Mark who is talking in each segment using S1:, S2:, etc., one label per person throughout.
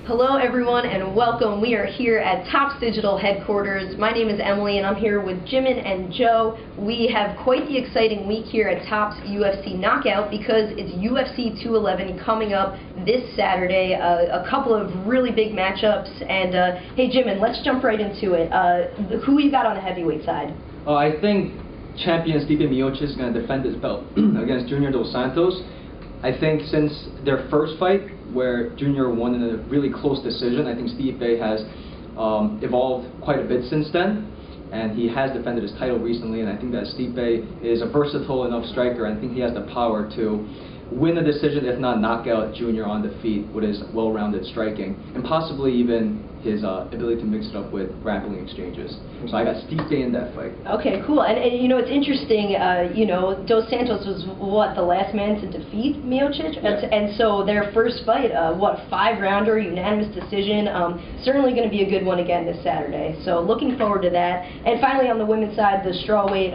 S1: Hello everyone and welcome. We are here at Topps Digital headquarters. My name is Emily and I'm here with Jimin and Joe. We have quite the exciting week here at Topps UFC Knockout because it's UFC 211 coming up this Saturday. A couple of really big matchups. And hey Jimin, let's jump right into it. Who you got on the heavyweight side?
S2: I think champion Stipe Miocic is going to defend his belt against Junior Dos Santos. I think since their first fight, where Junior won in a really close decision, I think Stipe has evolved quite a bit since then, and he has defended his title recently, and I think that Stipe is a versatile enough striker, and I think he has the power to win a decision, if not knock out Junior on the feet with his well-rounded striking, and possibly even his ability to mix it up with grappling exchanges. So I got Stipe in that fight. Okay,
S1: cool. And you know, it's interesting, you know, Dos Santos was, what, the last man to defeat Miocic?
S2: Yeah.
S1: And so their first fight, what, 5-rounder, unanimous decision, certainly going to be a good one again this Saturday. So looking forward to that. And finally, on the women's side, the strawweight,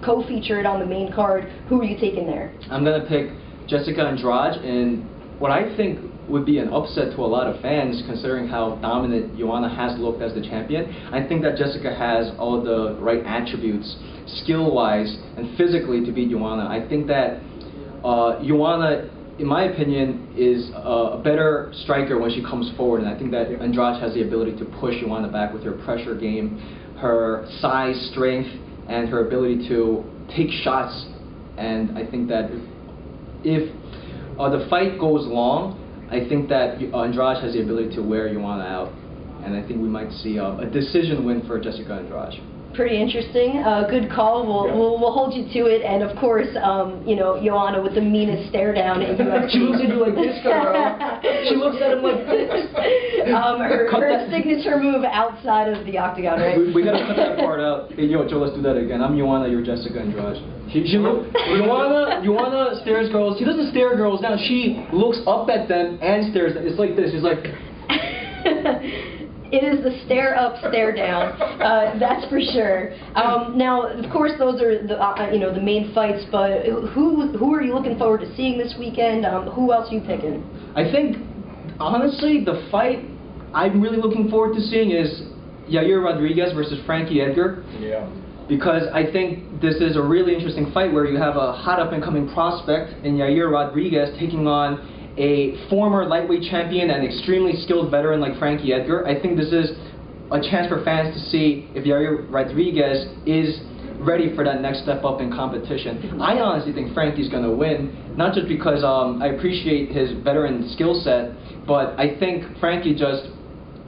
S1: co-featured on the main card. Who are you taking there?
S2: I'm going to pick Jessica Andrade in what I think would be an upset to a lot of fans, considering how dominant Joanna has looked as the champion. I think that Jessica has all the right attributes, skill-wise and physically, to beat Joanna. I think that Joanna, in my opinion, is a better striker when she comes forward, and I think that Andrade has the ability to push Joanna back with her pressure game, her size, strength, and her ability to take shots. And I think that if the fight goes long, I think that Andrade has the ability to wear Joanna out, and I think we might see a decision win for Jessica Andrade.
S1: Pretty interesting. Good call. We'll hold you to it, and of course, you know, Joanna with the meanest stare down in UFC.
S2: She looks at you like this, girl. She looks at him like this.
S1: Her signature move outside of the octagon, right?
S2: We gotta cut that part out. Hey, yo, Joe, let's do that again. I'm Joanna, you're Jessica Andrade. Joanna stares girls. She doesn't stare girls down. She looks up at them and stares. It's like this. She's like.
S1: It is the stare up, stare down. That's for sure. Now, of course, those are the you know, the main fights. But who are you looking forward to seeing this weekend? Who else are you picking?
S2: I think, honestly, the fight I'm really looking forward to seeing is Yair Rodriguez versus Frankie Edgar.
S3: Yeah.
S2: Because I think this is a really interesting fight where you have a hot up-and-coming prospect in Yair Rodriguez taking on a former lightweight champion and extremely skilled veteran like Frankie Edgar. I think this is a chance for fans to see if Yair Rodriguez is ready for that next step up in competition. I honestly think Frankie's going to win, not just because I appreciate his veteran skill set, but I think Frankie just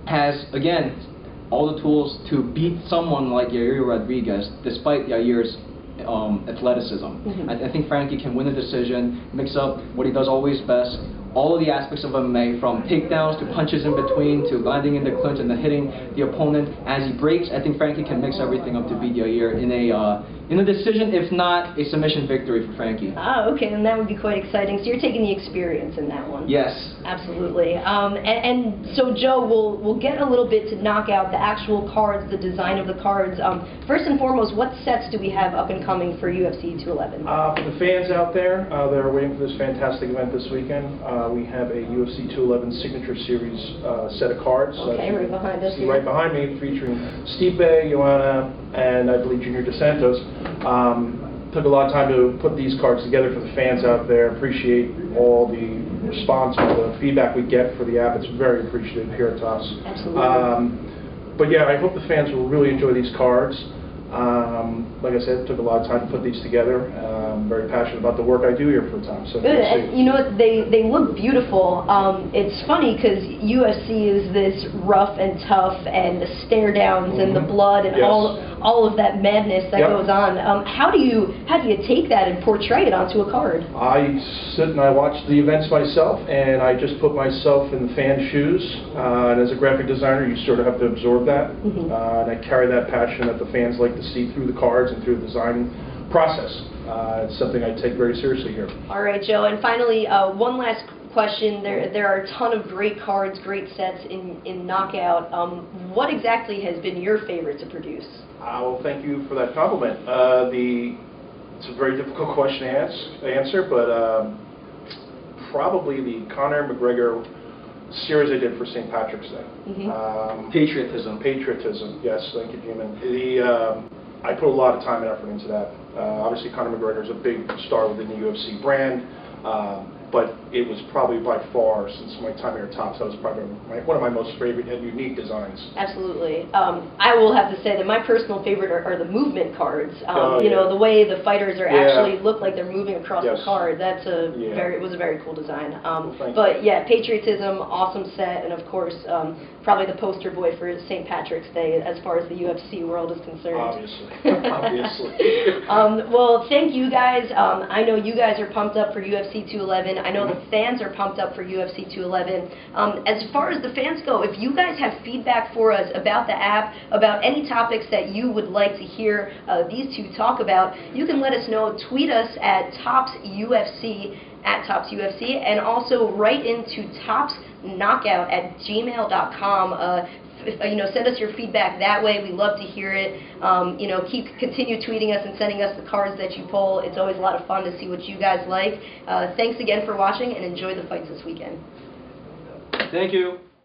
S2: has, again, all the tools to beat someone like Yair Rodriguez, despite Yair's athleticism. I think Frankie can win a decision, mix up what he does always best, all of the aspects of MMA, from takedowns to punches in between to landing in the clinch and then hitting the opponent as he breaks. I think Frankie can mix everything up to beat Yair in a decision, if not a submission victory for Frankie.
S1: Ah, okay, and that would be quite exciting. So you're taking the experience in that one.
S2: Yes.
S1: Absolutely. And so Joe, we'll get a little bit to knock out the actual cards, the design of the cards. First and foremost, what sets do we have up and coming for UFC 211?
S3: For the fans out there that are waiting for this fantastic event this weekend, we have a UFC 211 Signature Series set of cards.
S1: Okay, right behind us here.
S3: Right behind me, featuring Stipe, Joanna, and I believe Junior Dos Santos. Took a lot of time to put these cards together for the fans out there. Appreciate all the response and the feedback we get for the app. It's very appreciative here at Topps.
S1: Absolutely.
S3: But yeah, I hope the fans will really enjoy these cards. Like I said, it took a lot of time to put these together. I'm very passionate about the work I do here for Topps. So
S1: good, and you know what, they look beautiful. It's funny because UFC is this rough and tough, and the stare downs and the blood and all of that madness that goes on. How do you take that and portray it onto a card?
S3: I sit and I watch the events myself, and I just put myself in the fan shoes. And as a graphic designer, you sort of have to absorb that. And I carry that passion that the fans like to see through the cards and through the design process. It's something I take very seriously here.
S1: All right, Joe, and finally, one last question. There are a ton of great cards, great sets in Knockout. What exactly has been your favorite to produce?
S3: Well, thank you for that compliment. It's a very difficult question to answer, but probably the Conor McGregor series I did for St. Patrick's Day.
S2: Patriotism.
S3: Patriotism, yes, thank you, Jimin. I put a lot of time and effort into that. Obviously, Conor McGregor is a big star within the UFC brand, but it was probably by far, since my time here at Topps, that was probably one of my most favorite and unique designs.
S1: Absolutely. I will have to say that my personal favorite are the movement cards. You know, the way the fighters are actually look like they're moving across the card. That's it was a very cool design. But yeah, patriotism, awesome set, and of course, probably the poster boy for St. Patrick's Day as far as the UFC world is concerned.
S3: Obviously. Obviously.
S1: Well, thank you guys. I know you guys are pumped up for UFC 211. I know the fans are pumped up for UFC 211. As far as the fans go, if you guys have feedback for us about the app, about any topics that you would like to hear these two talk about, you can let us know. Tweet us at Topps UFC, and also write into toppsknockout@gmail.com. You know, send us your feedback that way. We love to hear it. You know, continue tweeting us and sending us the cards that you pull. It's always a lot of fun to see what you guys like. Thanks again for watching, and enjoy the fights this weekend.
S2: Thank you.